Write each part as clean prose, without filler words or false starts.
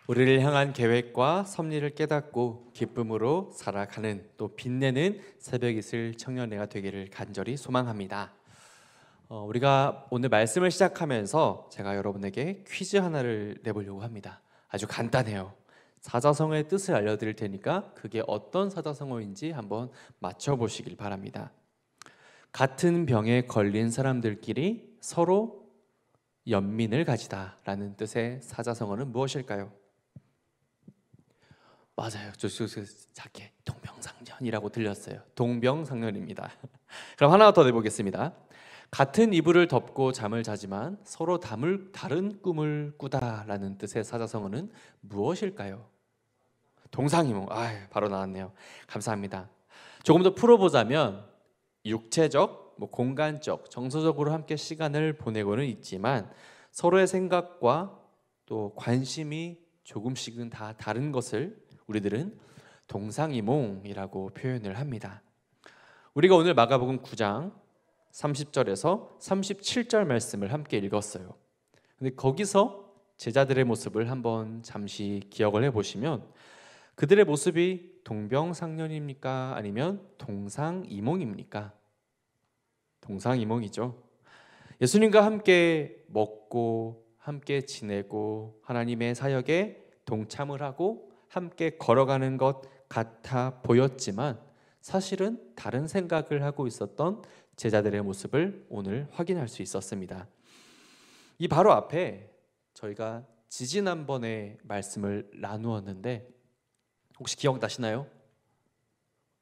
우리를 향한 계획과 섭리를 깨닫고 기쁨으로 살아가는 또 빛내는 새벽 이슬 청년회가 되기를 간절히 소망합니다. 우리가 오늘 말씀을 시작하면서 제가 여러분에게 퀴즈 하나를 내보려고 합니다. 아주 간단해요. 사자성어의 뜻을 알려드릴 테니까 그게 어떤 사자성어인지 한번 맞춰보시길 바랍니다. 같은 병에 걸린 사람들끼리 서로 연민을 가지다 라는 뜻의 사자성어는 무엇일까요? 맞아요. 저 작게 동병상련이라고 들렸어요. 동병상련입니다. 그럼 하나 더 내보겠습니다. 같은 이불을 덮고 잠을 자지만 서로 다른 꿈을 꾸다라는 뜻의 사자성어는 무엇일까요? 동상이몽. 바로 나왔네요. 감사합니다. 조금 더 풀어보자면 육체적, 공간적, 정서적으로 함께 시간을 보내고는 있지만 서로의 생각과 또 관심이 조금씩은 다 다른 것을 우리들은 동상이몽이라고 표현을 합니다. 우리가 오늘 마가복음 9장 30절에서 37절 말씀을 함께 읽었어요. 근데 거기서 제자들의 모습을 한번 잠시 기억을 해보시면 그들의 모습이 동병상련입니까? 아니면 동상이몽입니까? 동상이몽이죠. 예수님과 함께 먹고 함께 지내고 하나님의 사역에 동참을 하고 함께 걸어가는 것 같아 보였지만 사실은 다른 생각을 하고 있었던 제자들의 모습을 오늘 확인할 수 있었습니다. 이 바로 앞에 저희가 지지난번에 말씀을 나누었는데 혹시 기억나시나요?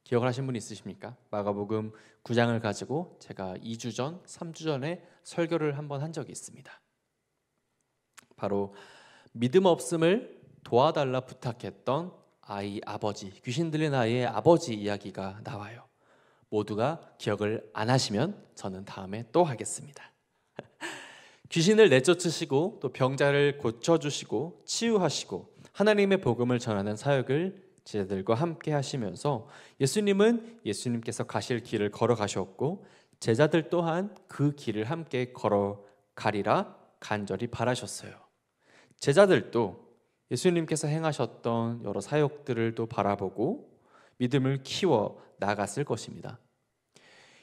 기억을 하신 분 있으십니까? 마가복음 9장을 가지고 제가 2주 전, 3주 전에 설교를 한번 한 적이 있습니다. 바로 믿음 없음을 도와달라 부탁했던 아버지, 귀신 들린 아이의 아버지 이야기가 나와요. 모두가 기억을 안 하시면 저는 다음에 또 하겠습니다. 귀신을 내쫓으시고 또 병자를 고쳐주시고 치유하시고 하나님의 복음을 전하는 사역을 제자들과 함께 하시면서 예수님께서 가실 길을 걸어가셨고 제자들 또한 그 길을 함께 걸어가리라 간절히 바라셨어요. 제자들도 예수님께서 행하셨던 여러 사역들을 또 바라보고 믿음을 키워 나갔을 것입니다.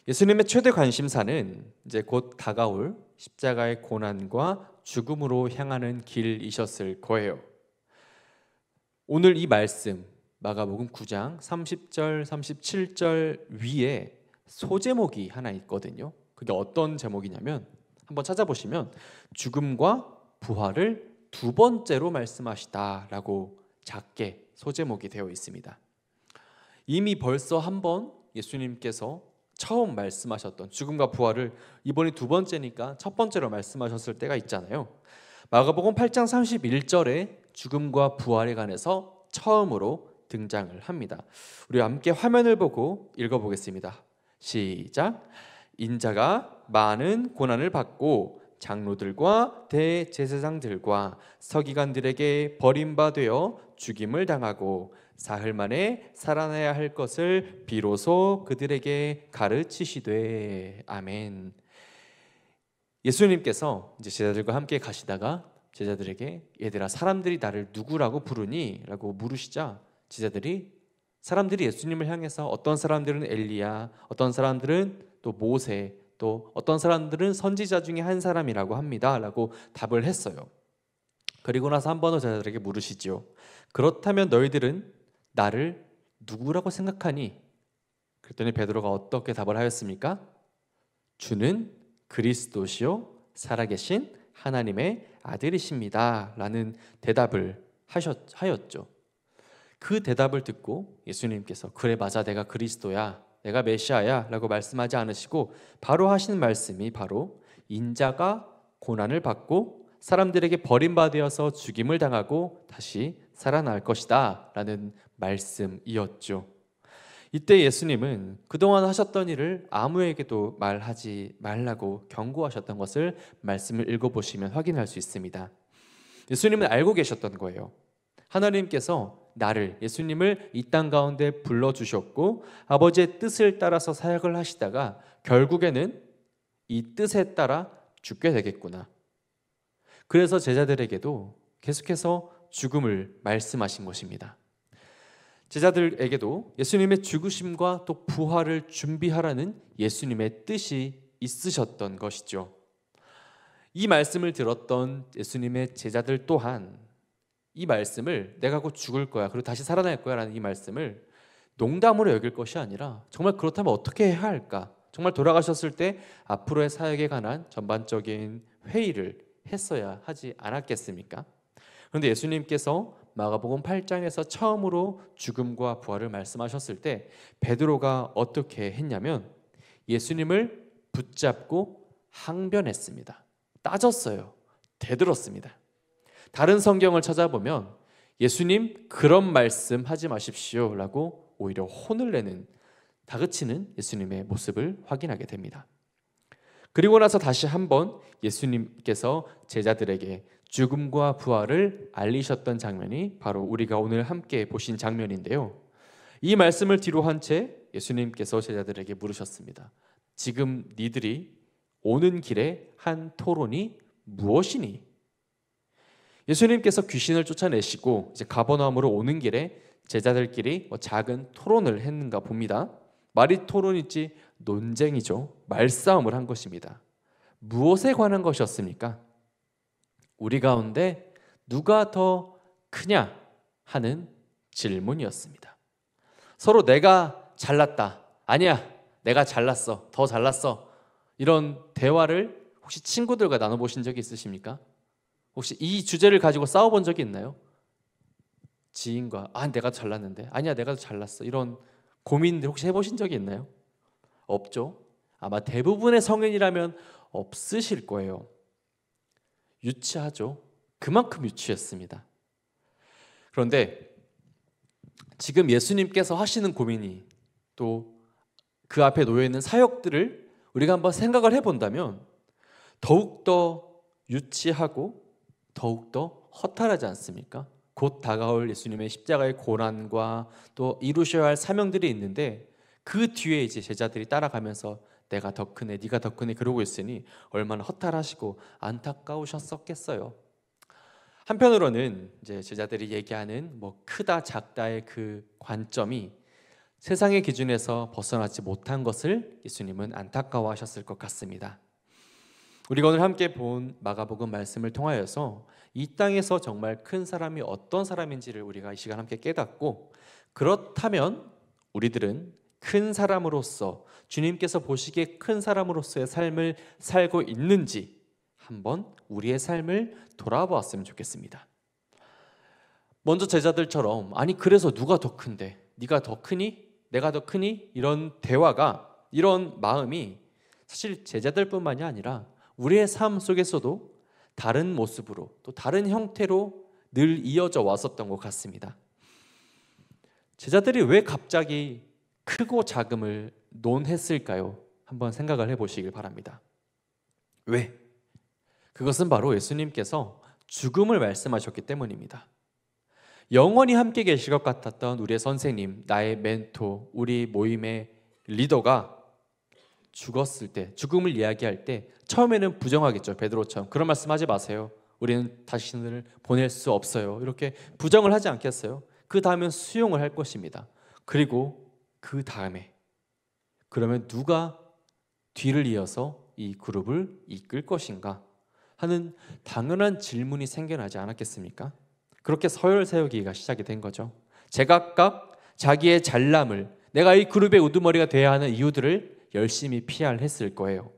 예수님의 최대 관심사는 이제 곧 다가올 십자가의 고난과 죽음으로 향하는 길이셨을 거예요. 오늘 이 말씀 마가복음 9장 30절, 37절 위에 소제목이 하나 있거든요. 그게 어떤 제목이냐면 한번 찾아보시면 죽음과 부활을 두 번째로 말씀하시다라고 작게 소제목이 되어 있습니다. 이미 벌써 한 번 예수님께서 처음 말씀하셨던 죽음과 부활을 이번이 두 번째니까 첫 번째로 말씀하셨을 때가 있잖아요. 마가복음 8장 31절에 죽음과 부활에 관해서 처음으로 등장을 합니다. 우리 함께 화면을 보고 읽어보겠습니다. 시작. 인자가 많은 고난을 받고 장로들과 대제사장들과 서기관들에게 버림받아 죽임을 당하고 사흘 만에 살아나야 할 것을 비로소 그들에게 가르치시되. 아멘. 예수님께서 이제 제자들과 함께 가시다가 제자들에게 얘들아 사람들이 나를 누구라고 부르니? 라고 물으시자 사람들이 예수님을 향해서 어떤 사람들은 엘리야, 어떤 사람들은 또 모세, 또 어떤 사람들은 선지자 중에 한 사람이라고 합니다 라고 답을 했어요. 그리고 나서 한 번 더 제자들에게 물으시지요. 그렇다면 너희들은 나를 누구라고 생각하니? 그랬더니 베드로가 어떻게 답을 하였습니까? 주는 그리스도시요 살아계신 하나님의 아들이십니다 라는 대답을 하였죠. 그 대답을 듣고 예수님께서 그래 맞아 내가 그리스도야 내가 메시아야 라고 말씀하지 않으시고 바로 하신 말씀이 바로 인자가 고난을 받고 사람들에게 버림받아서 죽임을 당하고 다시 살아날 것이다 라는 말씀이었죠. 이때 예수님은 그동안 하셨던 일을 아무에게도 말하지 말라고 경고하셨던 것을 말씀을 읽어보시면 확인할 수 있습니다. 예수님은 알고 계셨던 거예요. 하나님께서 예수님을 이 땅 가운데 불러주셨고 아버지의 뜻을 따라서 사역을 하시다가 결국에는 이 뜻에 따라 죽게 되겠구나. 그래서 제자들에게도 계속해서 죽음을 말씀하신 것입니다. 제자들에게도 예수님의 죽으심과 또 부활을 준비하라는 예수님의 뜻이 있으셨던 것이죠. 이 말씀을 들었던 예수님의 제자들 또한 이 말씀을 내가 곧 죽을 거야, 그리고 다시 살아날 거야 라는 이 말씀을 농담으로 여길 것이 아니라 정말 그렇다면 어떻게 해야 할까? 정말 돌아가셨을 때 앞으로의 사역에 관한 전반적인 회의를 했어야 하지 않았겠습니까? 그런데 예수님께서 마가복음 8장에서 처음으로 죽음과 부활을 말씀하셨을 때 베드로가 어떻게 했냐면 예수님을 붙잡고 항변했습니다. 따졌어요. 대들었습니다. 다른 성경을 찾아보면 예수님 그런 말씀 하지 마십시오 라고 오히려 혼을 내는, 다그치는 예수님의 모습을 확인하게 됩니다. 그리고 나서 다시 한번 예수님께서 제자들에게 죽음과 부활을 알리셨던 장면이 바로 우리가 오늘 함께 보신 장면인데요. 이 말씀을 뒤로 한 채 예수님께서 제자들에게 물으셨습니다. 지금 니들이 오는 길에 한 토론이 무엇이니? 예수님께서 귀신을 쫓아내시고 이제 가버나움으로 오는 길에 제자들끼리 작은 토론을 했는가 봅니다. 말이 토론이지 논쟁이죠. 말싸움을 한 것입니다. 무엇에 관한 것이었습니까? 우리 가운데 누가 더 크냐 하는 질문이었습니다. 서로 내가 잘났다, 아니야 내가 잘났어, 더 잘났어, 이런 대화를 혹시 친구들과 나눠보신 적이 있으십니까? 혹시 이 주제를 가지고 싸워본 적이 있나요? 지인과 내가 잘났는데, 아니야 내가 더 잘났어, 이런 고민들 혹시 해보신 적이 있나요? 없죠. 아마 대부분의 성인이라면 없으실 거예요. 유치하죠. 그만큼 유치했습니다. 그런데 지금 예수님께서 하시는 고민이 또 그 앞에 놓여있는 사역들을 우리가 한번 생각을 해본다면 더욱더 유치하고 더욱더 허탈하지 않습니까? 곧 다가올 예수님의 십자가의 고난과 또 이루셔야 할 사명들이 있는데 그 뒤에 이제 제자들이 따라가면서 내가 더 크네, 네가 더 크네 그러고 있으니 얼마나 허탈하시고 안타까우셨었겠어요. 한편으로는 이제 제자들이 얘기하는 크다 작다의 그 관점이 세상의 기준에서 벗어나지 못한 것을 예수님은 안타까워하셨을 것 같습니다. 우리가 오늘 함께 본 마가복음 말씀을 통하여서 이 땅에서 정말 큰 사람이 어떤 사람인지를 우리가 이 시간 함께 깨닫고, 그렇다면 우리들은 큰 사람으로서, 주님께서 보시기에 큰 사람으로서의 삶을 살고 있는지 한번 우리의 삶을 돌아보았으면 좋겠습니다. 먼저 제자들처럼 그래서 누가 더 큰데, 네가 더 크니? 내가 더 크니? 이런 대화가, 이런 마음이 사실 제자들뿐만이 아니라 우리의 삶 속에서도 다른 모습으로 또 다른 형태로 늘 이어져 왔었던 것 같습니다. 제자들이 왜 갑자기 크고 작음을 논했을까요? 한번 생각을 해보시길 바랍니다. 왜? 그것은 바로 예수님께서 죽음을 말씀하셨기 때문입니다. 영원히 함께 계실 것 같았던 우리의 선생님, 나의 멘토, 우리 모임의 리더가 죽었을 때, 죽음을 이야기할 때 처음에는 부정하겠죠. 베드로처럼 그런 말씀하지 마세요, 우리는 당신을 보낼 수 없어요, 이렇게 부정을 하지 않겠어요? 그 다음엔 수용을 할 것입니다. 그리고 그 다음에 그러면 누가 뒤를 이어서 이 그룹을 이끌 것인가 하는 당연한 질문이 생겨나지 않았겠습니까? 그렇게 서열 세우기가 시작이 된 거죠. 제각각 자기의 잘남을, 내가 이 그룹의 우두머리가 돼야 하는 이유들을 열심히 PR했을 거예요.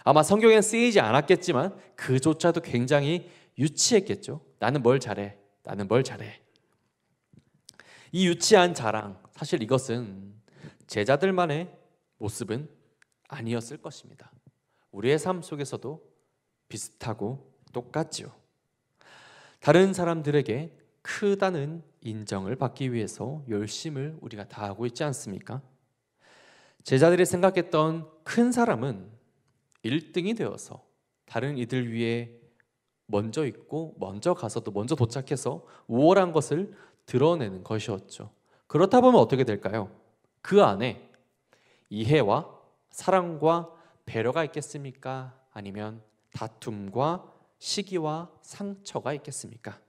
아마 성경엔 쓰이지 않았겠지만 그조차도 굉장히 유치했겠죠. 나는 뭘 잘해, 나는 뭘 잘해. 이 유치한 자랑, 사실 이것은 제자들만의 모습은 아니었을 것입니다. 우리의 삶 속에서도 비슷하고 똑같지요. 다른 사람들에게 크다는 인정을 받기 위해서 열심을 우리가 다하고 있지 않습니까? 제자들이 생각했던 큰 사람은 1등이 되어서 다른 이들 위에 먼저 있고 먼저 가서도 먼저 도착해서 우월한 것을 드러내는 것이었죠. 그렇다 보면 어떻게 될까요? 그 안에 이해와 사랑과 배려가 있겠습니까? 아니면 다툼과 시기와 상처가 있겠습니까?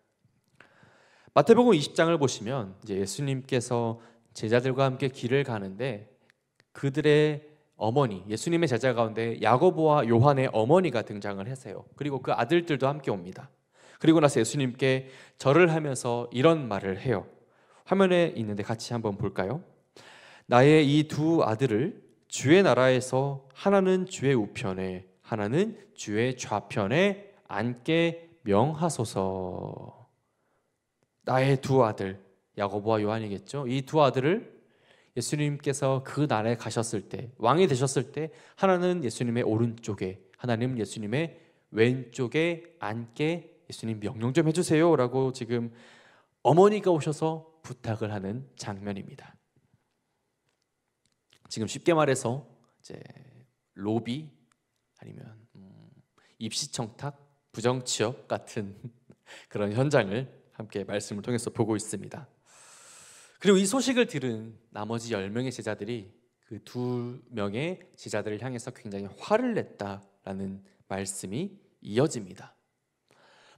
마태복음 20장을 보시면 이제 예수님께서 제자들과 함께 길을 가는데 그들의 어머니, 예수님의 제자 가운데 야고보와 요한의 어머니가 등장을 하세요. 그리고 그 아들들도 함께 옵니다. 그리고 나서 예수님께 절을 하면서 이런 말을 해요. 화면에 있는데 같이 한번 볼까요? 나의 이 두 아들을 주의 나라에서 하나는 주의 우편에 하나는 주의 좌편에 앉게 명하소서. 나의 두 아들, 야고보와 요한이겠죠. 이 두 아들을 예수님께서 그 나라에 가셨을 때, 왕이 되셨을 때 하나는 예수님의 오른쪽에, 하나는 예수님의 왼쪽에 앉게 예수님 명령 좀 해주세요 라고 지금 어머니가 오셔서 부탁을 하는 장면입니다. 지금 쉽게 말해서 이제 로비 아니면 입시 청탁, 부정 취업 같은 그런 현장을 함께 말씀을 통해서 보고 있습니다. 그리고 이 소식을 들은 나머지 10명의 제자들이 그 2명의 제자들을 향해서 굉장히 화를 냈다라는 말씀이 이어집니다.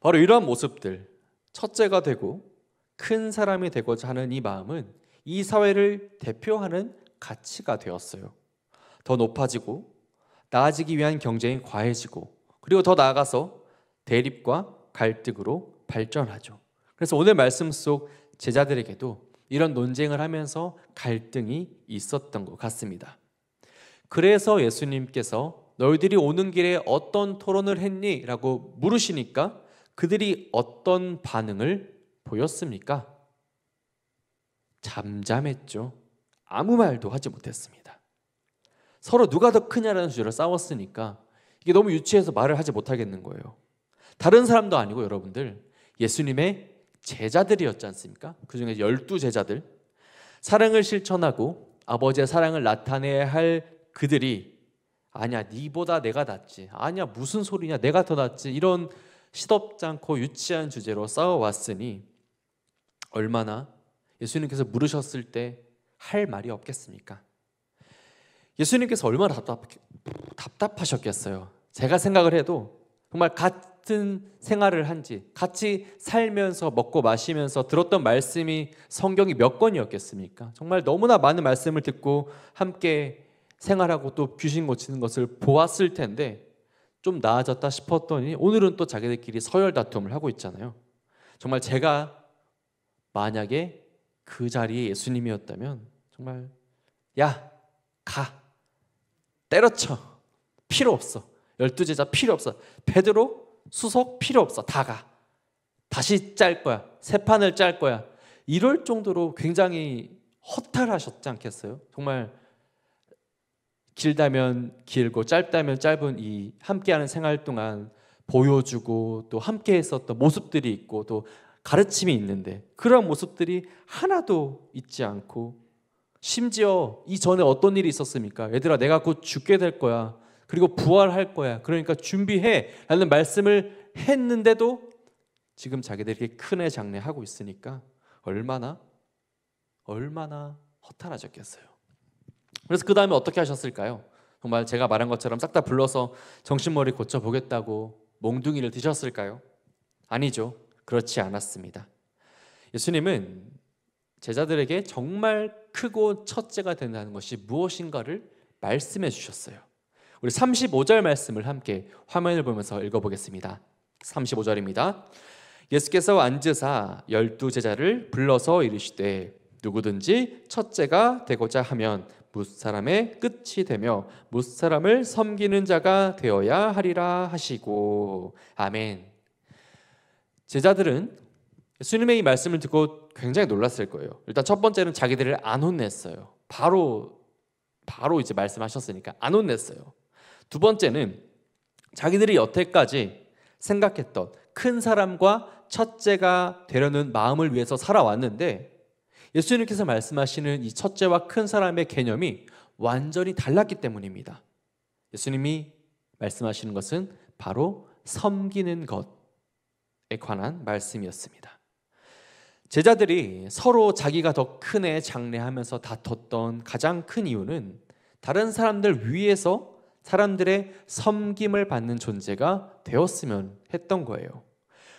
바로 이러한 모습들, 첫째가 되고 큰 사람이 되고자 하는 이 마음은 이 사회를 대표하는 가치가 되었어요. 더 높아지고 나아지기 위한 경쟁이 과해지고 그리고 더 나아가서 대립과 갈등으로 발전하죠. 그래서 오늘 말씀 속 제자들에게도 이런 논쟁을 하면서 갈등이 있었던 것 같습니다. 그래서 예수님께서 너희들이 오는 길에 어떤 토론을 했니? 라고 물으시니까 그들이 어떤 반응을 보였습니까? 잠잠했죠. 아무 말도 하지 못했습니다. 서로 누가 더 크냐라는 주제로 싸웠으니까 이게 너무 유치해서 말을 하지 못하겠는 거예요. 다른 사람도 아니고 여러분들, 예수님의 제자들이었지 않습니까? 그중에 12제자들, 사랑을 실천하고 아버지의 사랑을 나타내야 할 그들이 아니야 니보다 내가 낫지, 아니야 무슨 소리냐 내가 더 낫지, 이런 시덥지 않고 유치한 주제로 싸워왔으니 얼마나 예수님께서 물으셨을 때 할 말이 없겠습니까? 예수님께서 얼마나 답답하셨겠어요. 제가 생각을 해도 정말 같은 생활을 한지 같이 살면서 먹고 마시면서 들었던 말씀이 성경이 몇 권이었겠습니까? 정말 너무나 많은 말씀을 듣고 함께 생활하고 또 귀신 고치는 것을 보았을 텐데 좀 나아졌다 싶었더니 오늘은 또 자기들끼리 서열 다툼을 하고 있잖아요. 정말 제가 만약에 그 자리에 예수님이었다면 정말 야 가, 때려쳐, 필요 없어, 12제자 필요 없어, 베드로 수석 필요 없어, 다 가, 다시 짤 거야, 새 판을 짤 거야, 이럴 정도로 굉장히 허탈하셨지 않겠어요? 정말 길다면 길고 짧다면 짧은 이 함께하는 생활 동안 보여주고 또 함께 했었던 모습들이 있고 또 가르침이 있는데 그런 모습들이 하나도 있지 않고, 심지어 이전에 어떤 일이 있었습니까? 얘들아 내가 곧 죽게 될 거야, 그리고 부활할 거야, 그러니까 준비해 라는 말씀을 했는데도 지금 자기들이 큰애 장례하고 있으니까 얼마나 허탈하셨겠어요. 그래서 그 다음에 어떻게 하셨을까요? 정말 제가 말한 것처럼 싹 다 불러서 정신머리 고쳐보겠다고 몽둥이를 드셨을까요? 아니죠. 그렇지 않았습니다. 예수님은 제자들에게 정말 크고 첫째가 된다는 것이 무엇인가를 말씀해 주셨어요. 우리 35절 말씀을 함께 화면을 보면서 읽어보겠습니다. 35절입니다. 예수께서 앉으사 12제자를 불러서 이르시되 누구든지 첫째가 되고자 하면 뭇사람의 끝이 되며 뭇사람을 섬기는 자가 되어야 하리라 하시고. 아멘. 제자들은 예수님의 이 말씀을 듣고 굉장히 놀랐을 거예요. 일단 첫 번째는 자기들을 안 혼냈어요. 바로 이제 말씀하셨으니까 안 혼냈어요. 두 번째는 자기들이 여태까지 생각했던 큰 사람과 첫째가 되려는 마음을 위해서 살아왔는데 예수님께서 말씀하시는 이 첫째와 큰 사람의 개념이 완전히 달랐기 때문입니다. 예수님이 말씀하시는 것은 바로 섬기는 것에 관한 말씀이었습니다. 제자들이 서로 자기가 더 큰 애 장례하면서 다퉜던 가장 큰 이유는 다른 사람들 위에서 사람들의 섬김을 받는 존재가 되었으면 했던 거예요.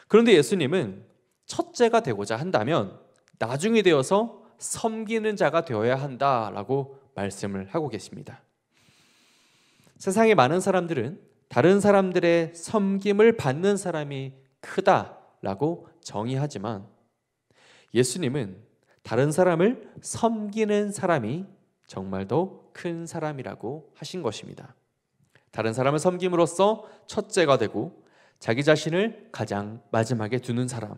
그런데 예수님은 첫째가 되고자 한다면 나중이 되어서 섬기는 자가 되어야 한다라고 말씀을 하고 계십니다. 세상의 많은 사람들은 다른 사람들의 섬김을 받는 사람이 크다라고 정의하지만 예수님은 다른 사람을 섬기는 사람이 정말 더 큰 사람이라고 하신 것입니다. 다른 사람을 섬김으로써 첫째가 되고 자기 자신을 가장 마지막에 두는 사람,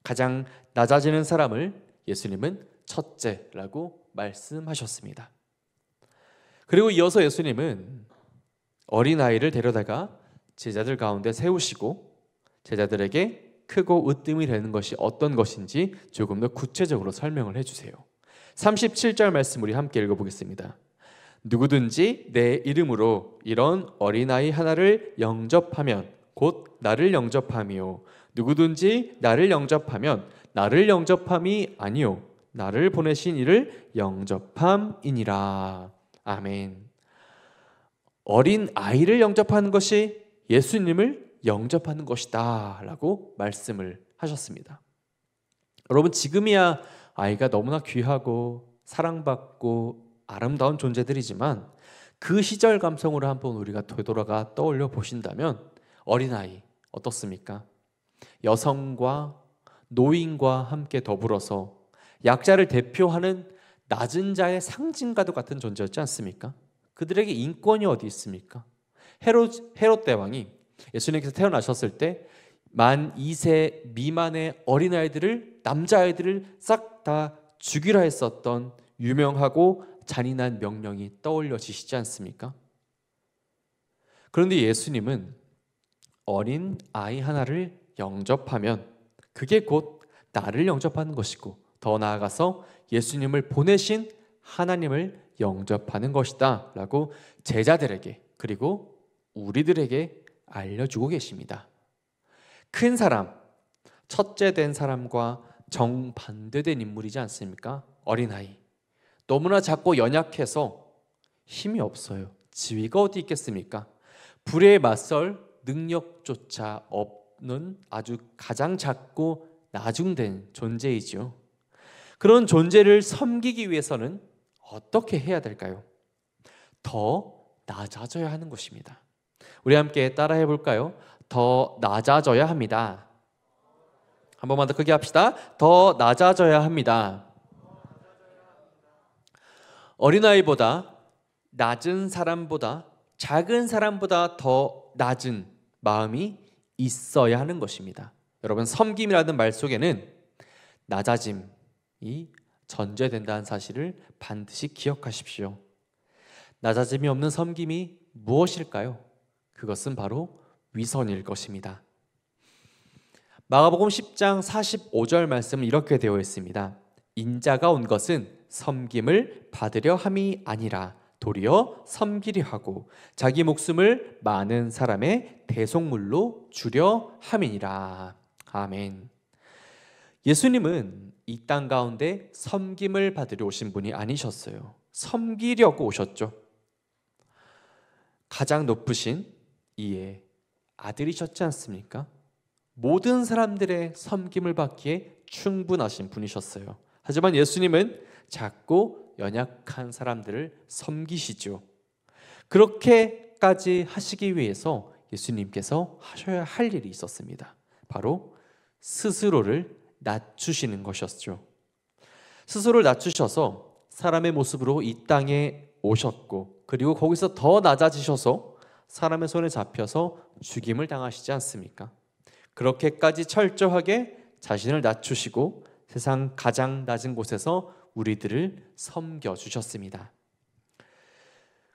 가장 낮아지는 사람을 예수님은 첫째라고 말씀하셨습니다. 그리고 이어서 예수님은 어린아이를 데려다가 제자들 가운데 세우시고 제자들에게 크고 으뜸이 되는 것이 어떤 것인지 조금 더 구체적으로 설명을 해주세요. 37절 말씀 우리 함께 읽어보겠습니다. 누구든지 내 이름으로 이런 어린아이 하나를 영접하면 곧 나를 영접함이요 누구든지 나를 영접하면 나를 영접함이 아니요 나를 보내신 이를 영접함이니라. 아멘. 어린 아이를 영접하는 것이 예수님을 영접하는 것이다 라고 말씀을 하셨습니다. 여러분, 지금이야 아이가 너무나 귀하고 사랑받고 아름다운 존재들이지만 그 시절 감성으로 한번 우리가 되돌아가 떠올려 보신다면 어린아이 어떻습니까? 여성과 노인과 함께 더불어서 약자를 대표하는 낮은 자의 상징과도 같은 존재였지 않습니까? 그들에게 인권이 어디 있습니까? 헤롯 대왕이 예수님께서 태어나셨을 때 만 2세 미만의 어린아이들을 남자아이들을 싹 다 죽이라 했었던 유명하고 잔인한 명령이 떠올려지시지 않습니까? 그런데 예수님은 어린 아이 하나를 영접하면 그게 곧 나를 영접하는 것이고 더 나아가서 예수님을 보내신 하나님을 영접하는 것이다 라고 제자들에게 그리고 우리들에게 알려주고 계십니다. 큰 사람, 첫째 된 사람과 정반대된 인물이지 않습니까? 어린아이. 너무나 작고 연약해서 힘이 없어요. 지위가 어디 있겠습니까? 불에 맞설 능력조차 없는 아주 가장 작고 나중된 존재이지요. 그런 존재를 섬기기 위해서는 어떻게 해야 될까요? 더 낮아져야 하는 것입니다. 우리 함께 따라해 볼까요? 더 낮아져야 합니다. 한 번만 더 크게 합시다. 더 낮아져야 합니다. 어린아이보다 낮은 사람보다 작은 사람보다 더 낮은 마음이 있어야 하는 것입니다. 여러분, 섬김이라는 말 속에는 낮아짐이 전제된다는 사실을 반드시 기억하십시오. 낮아짐이 없는 섬김이 무엇일까요? 그것은 바로 위선일 것입니다. 마가복음 10장 45절 말씀은 이렇게 되어 있습니다. 인자가 온 것은 섬김을 받으려 함이 아니라 도리어 섬기려 하고 자기 목숨을 많은 사람의 대속물로 주려 함이니라. 아멘. 예수님은 이 땅 가운데 섬김을 받으려 오신 분이 아니셨어요. 섬기려고 오셨죠. 가장 높으신 이의 아들이셨지 않습니까? 모든 사람들의 섬김을 받기에 충분하신 분이셨어요. 하지만 예수님은 작고 연약한 사람들을 섬기시죠. 그렇게까지 하시기 위해서 예수님께서 하셔야 할 일이 있었습니다. 바로 스스로를 낮추시는 것이었죠. 스스로를 낮추셔서 사람의 모습으로 이 땅에 오셨고 그리고 거기서 더 낮아지셔서 사람의 손에 잡혀서 죽임을 당하시지 않습니까? 그렇게까지 철저하게 자신을 낮추시고 세상 가장 낮은 곳에서 우리들을 섬겨주셨습니다.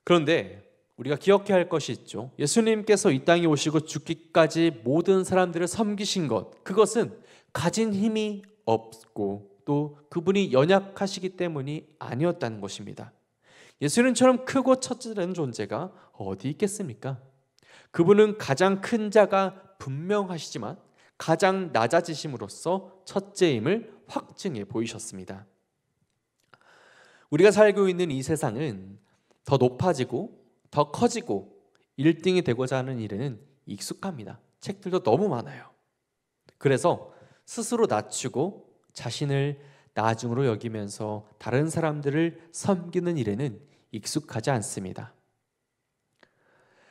그런데 우리가 기억해야 할 것이 있죠. 예수님께서 이 땅에 오시고 죽기까지 모든 사람들을 섬기신 것, 그것은 가진 힘이 없고 또 그분이 연약하시기 때문이 아니었다는 것입니다. 예수님처럼 크고 첫째라는 존재가 어디 있겠습니까? 그분은 가장 큰 자가 분명하시지만 가장 낮아지심으로써 첫째임을 확증해 보이셨습니다. 우리가 살고 있는 이 세상은 더 높아지고 더 커지고 1등이 되고자 하는 일에는 익숙합니다. 책들도 너무 많아요. 그래서 스스로 낮추고 자신을 나중으로 여기면서 다른 사람들을 섬기는 일에는 익숙하지 않습니다.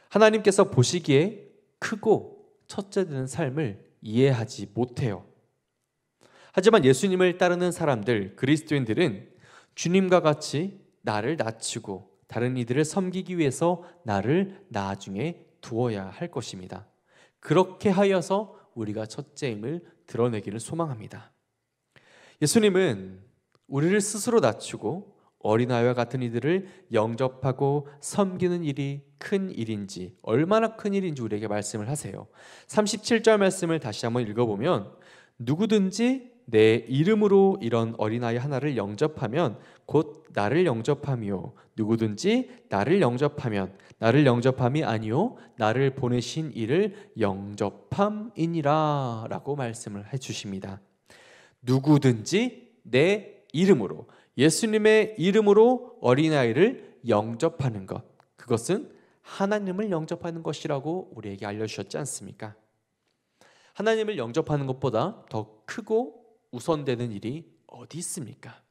하나님께서 보시기에 크고 첫째되는 삶을 이해하지 못해요. 하지만 예수님을 따르는 사람들, 그리스도인들은 주님과 같이 나를 낮추고 다른 이들을 섬기기 위해서 나를 나중에 두어야 할 것입니다. 그렇게 하여서 우리가 첫째임을 드러내기를 소망합니다. 예수님은 우리를 스스로 낮추고 어린아이와 같은 이들을 영접하고 섬기는 일이 큰 일인지, 얼마나 큰 일인지 우리에게 말씀을 하세요. 37절 말씀을 다시 한번 읽어보면 누구든지 내 이름으로 이런 어린아이 하나를 영접하면 곧 나를 영접함이요, 누구든지 나를 영접하면 나를 영접함이 아니요 나를 보내신 이를 영접함이니라 라고 말씀을 해주십니다. 누구든지 내 이름으로, 예수님의 이름으로 어린아이를 영접하는 것, 그것은 하나님을 영접하는 것이라고 우리에게 알려주셨지 않습니까? 하나님을 영접하는 것보다 더 크고 우선되는 일이 어디 있습니까?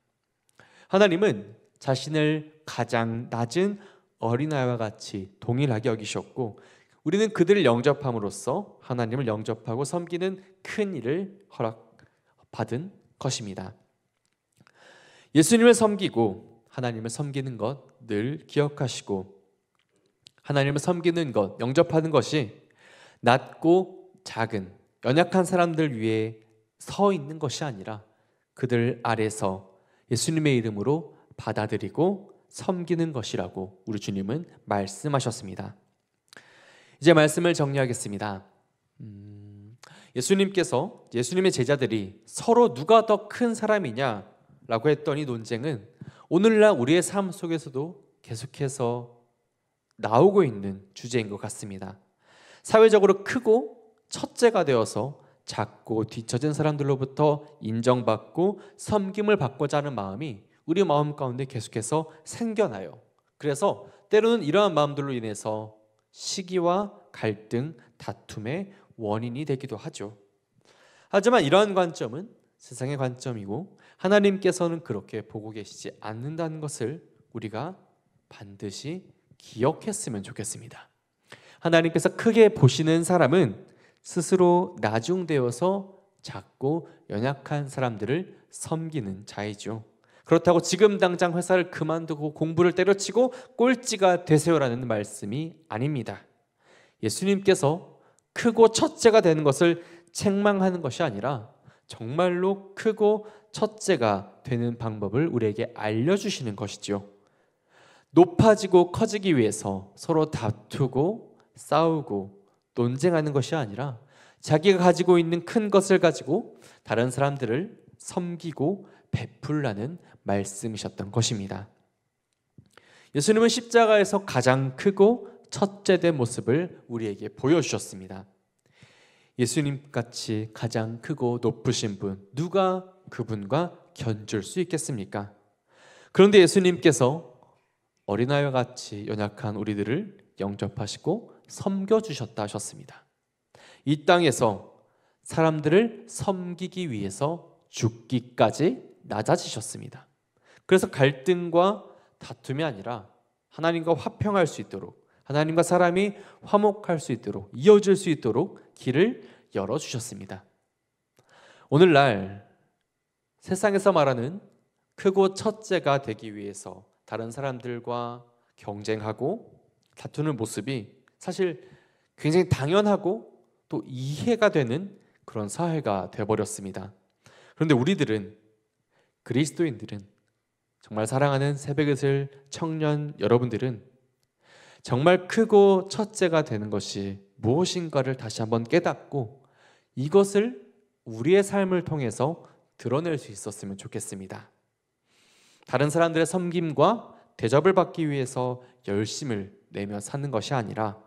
하나님은 자신을 가장 낮은 어린아이와 같이 동일하게 여기셨고, 우리는 그들을 영접함으로써 하나님을 영접하고 섬기는 큰 일을 허락받은 것입니다. 예수님을 섬기고 하나님을 섬기는 것 늘 기억하시고, 하나님을 섬기는 것, 영접하는 것이 낮고 작은 연약한 사람들 위에 서 있는 것이 아니라 그들 아래서 예수님의 이름으로 받아들이고 섬기는 것이라고 우리 주님은 말씀하셨습니다. 이제 말씀을 정리하겠습니다. 예수님의 제자들이 서로 누가 더 큰 사람이냐라고 했던 이 논쟁은 오늘날 우리의 삶 속에서도 계속해서 나오고 있는 주제인 것 같습니다. 사회적으로 크고 첫째가 되어서 작고 뒤처진 사람들로부터 인정받고 섬김을 받고자 하는 마음이 우리 마음 가운데 계속해서 생겨나요. 그래서 때로는 이러한 마음들로 인해서 시기와 갈등, 다툼의 원인이 되기도 하죠. 하지만 이러한 관점은 세상의 관점이고 하나님께서는 그렇게 보고 계시지 않는다는 것을 우리가 반드시 기억했으면 좋겠습니다. 하나님께서 크게 보시는 사람은 스스로 나중되어서 작고 연약한 사람들을 섬기는 자이죠. 그렇다고 지금 당장 회사를 그만두고 공부를 때려치고 꼴찌가 되세요라는 말씀이 아닙니다. 예수님께서 크고 첫째가 되는 것을 책망하는 것이 아니라 정말로 크고 첫째가 되는 방법을 우리에게 알려주시는 것이죠. 높아지고 커지기 위해서 서로 다투고 싸우고 논쟁하는 것이 아니라 자기가 가지고 있는 큰 것을 가지고 다른 사람들을 섬기고 베풀라는 말씀이셨던 것입니다. 예수님은 십자가에서 가장 크고 첫째된 모습을 우리에게 보여주셨습니다. 예수님같이 가장 크고 높으신 분, 누가 그분과 견줄 수 있겠습니까? 그런데 예수님께서 어린아이와 같이 연약한 우리들을 영접하시고 섬겨주셨다 하셨습니다. 이 땅에서 사람들을 섬기기 위해서 죽기까지 낮아지셨습니다. 그래서 갈등과 다툼이 아니라 하나님과 화평할 수 있도록, 하나님과 사람이 화목할 수 있도록, 이어질 수 있도록 길을 열어주셨습니다. 오늘날 세상에서 말하는 크고 첫째가 되기 위해서 다른 사람들과 경쟁하고 다투는 모습이 사실 굉장히 당연하고 또 이해가 되는 그런 사회가 되어버렸습니다. 그런데 우리들은, 그리스도인들은, 정말 사랑하는 새벽의슬 청년 여러분들은 정말 크고 첫째가 되는 것이 무엇인가를 다시 한번 깨닫고 이것을 우리의 삶을 통해서 드러낼 수 있었으면 좋겠습니다. 다른 사람들의 섬김과 대접을 받기 위해서 열심을 내며 사는 것이 아니라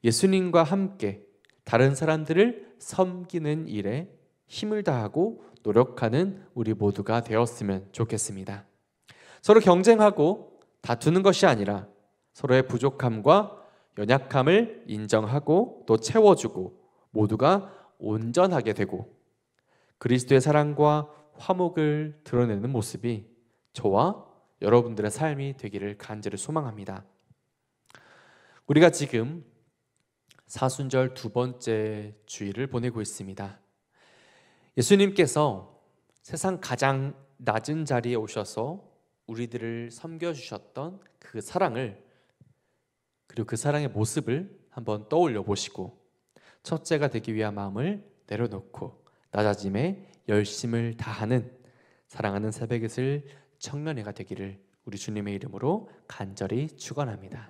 예수님과 함께 다른 사람들을 섬기는 일에 힘을 다하고 노력하는 우리 모두가 되었으면 좋겠습니다. 서로 경쟁하고 다투는 것이 아니라 서로의 부족함과 연약함을 인정하고 또 채워주고 모두가 온전하게 되고 그리스도의 사랑과 화목을 드러내는 모습이 저와 여러분들의 삶이 되기를 간절히 소망합니다. 우리가 지금 사순절 두 번째 주일을 보내고 있습니다. 예수님께서 세상 가장 낮은 자리에 오셔서 우리들을 섬겨주셨던 그 사랑을, 그리고 그 사랑의 모습을 한번 떠올려 보시고 첫째가 되기 위한 마음을 내려놓고 낮아짐에 열심을 다하는 사랑하는 새벽이슬 청년회가 되기를 우리 주님의 이름으로 간절히 축원합니다.